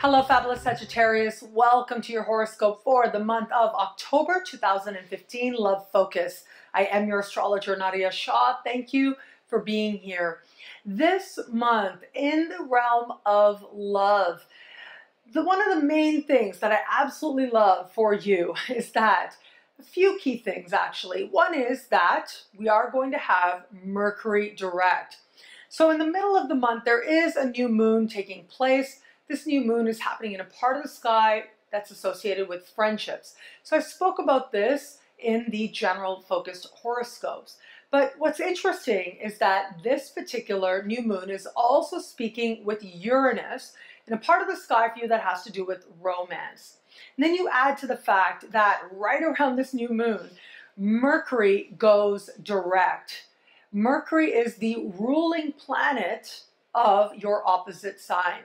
Hello, fabulous Sagittarius. Welcome to your horoscope for the month of October 2015, Love Focus. I am your astrologer, Nadiya Shah. Thank you for being here. This month, in the realm of love, one of the main things that I absolutely love for you is that a few key things, actually. One is that we are going to have Mercury direct. So in the middle of the month, there is a new moon taking place. This new moon is happening in a part of the sky that's associated with friendships. So I spoke about this in the general focused horoscopes. But what's interesting is that this particular new moon is also speaking with Uranus in a part of the sky for you that has to do with romance. And then you add to the fact that right around this new moon, Mercury goes direct. Mercury is the ruling planet of your opposite sign.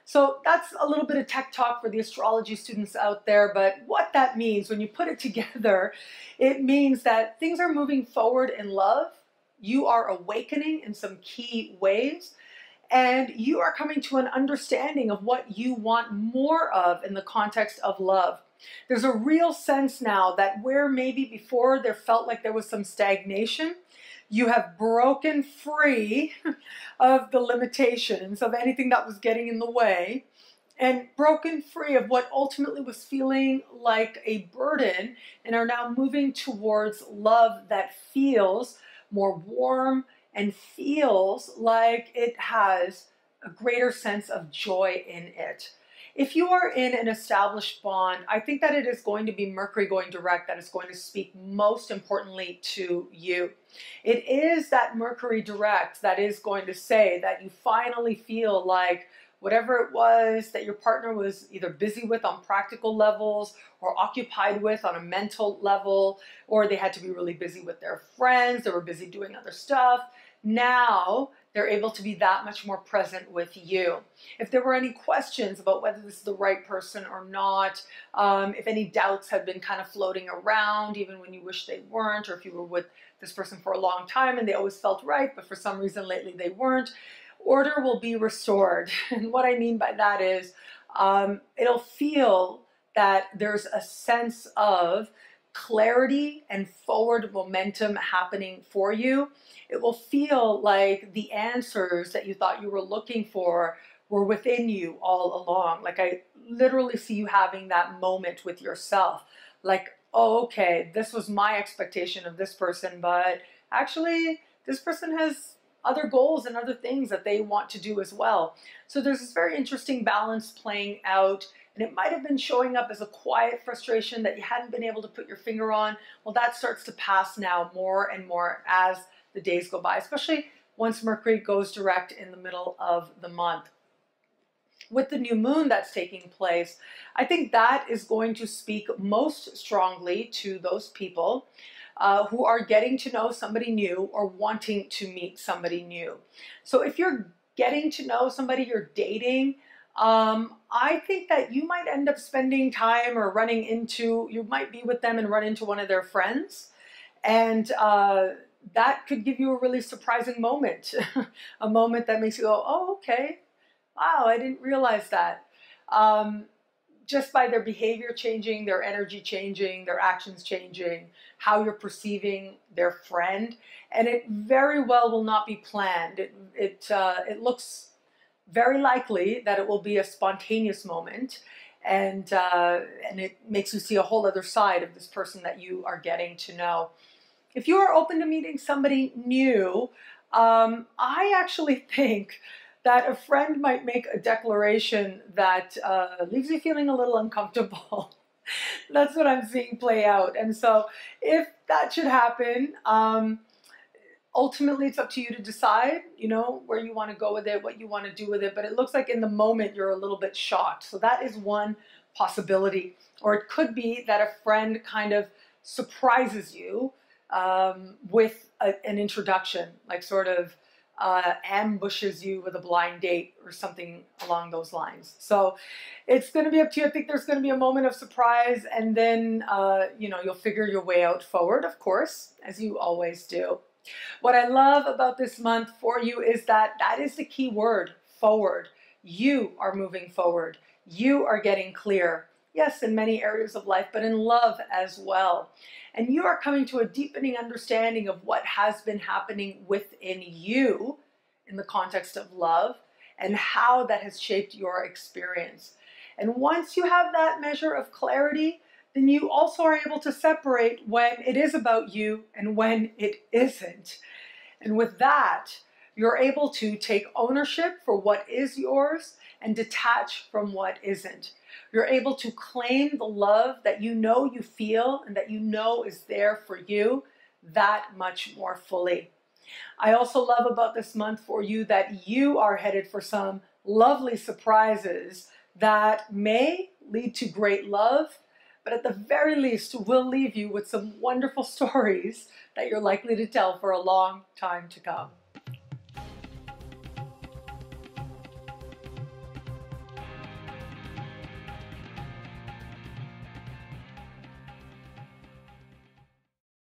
So that's a little bit of tech talk for the astrology students out there, but what that means when you put it together, it means that things are moving forward in love. You are awakening in some key ways, and you are coming to an understanding of what you want more of in the context of love. There's a real sense now that where maybe before there felt like there was some stagnation, you have broken free of the limitations of anything that was getting in the way and broken free of what ultimately was feeling like a burden and are now moving towards love that feels more warm and feels like it has a greater sense of joy in it. If you are in an established bond, I think that it is going to be Mercury going direct that is going to speak most importantly to you. It is that Mercury direct that is going to say that you finally feel like whatever it was that your partner was either busy with on practical levels or occupied with on a mental level, or they had to be really busy with their friends, they were busy doing other stuff. Now they're able to be that much more present with you. If there were any questions about whether this is the right person or not, if any doubts had been kind of floating around, even when you wish they weren't, or if you were with this person for a long time and they always felt right, but for some reason lately they weren't, order will be restored. And what I mean by that is it'll feel that there's a sense of clarity and forward momentum happening for you. It will feel like the answers that you thought you were looking for were within you all along. Like I literally see you having that moment with yourself. Like, oh, okay, this was my expectation of this person, but actually this person has other goals and other things that they want to do as well. So there's this very interesting balance playing out, and it might have been showing up as a quiet frustration that you hadn't been able to put your finger on. Well, that starts to pass now more and more as the days go by, especially once Mercury goes direct in the middle of the month. With the new moon that's taking place, I think that is going to speak most strongly to those people who are getting to know somebody new or wanting to meet somebody new. So if you're getting to know somebody, you're dating, I think that you might end up spending time or you might be with them and run into one of their friends. And that could give you a really surprising moment, a moment that makes you go, oh, okay, wow, I didn't realize that. Just by their behavior changing, their energy changing, their actions changing, how you're perceiving their friend. And it very well will not be planned. It looks very likely that it will be a spontaneous moment, and it makes you see a whole other side of this person that you are getting to know. If you are open to meeting somebody new, I actually think that a friend might make a declaration that leaves you feeling a little uncomfortable. That's what I'm seeing play out. And so if that should happen, ultimately it's up to you to decide, where you want to go with it, what you want to do with it. But it looks like in the moment you're a little bit shocked. So that is one possibility. Or it could be that a friend kind of surprises you with an introduction, like sort of ambushes you with a blind date or something along those lines. So it's going to be up to you. I think there's going to be a moment of surprise, and then you'll figure your way out forward, of course, as you always do. What I love about this month for you is that is the key word, forward. You are moving forward. You are getting clear. Yes, in many areas of life, but in love as well. And you are coming to a deepening understanding of what has been happening within you in the context of love and how that has shaped your experience. And once you have that measure of clarity, then you also are able to separate when it is about you and when it isn't. And with that, you're able to take ownership for what is yours and detach from what isn't. You're able to claim the love that you know you feel and that you know is there for you that much more fully. I also love about this month for you that you are headed for some lovely surprises that may lead to great love, but at the very least will leave you with some wonderful stories that you're likely to tell for a long time to come.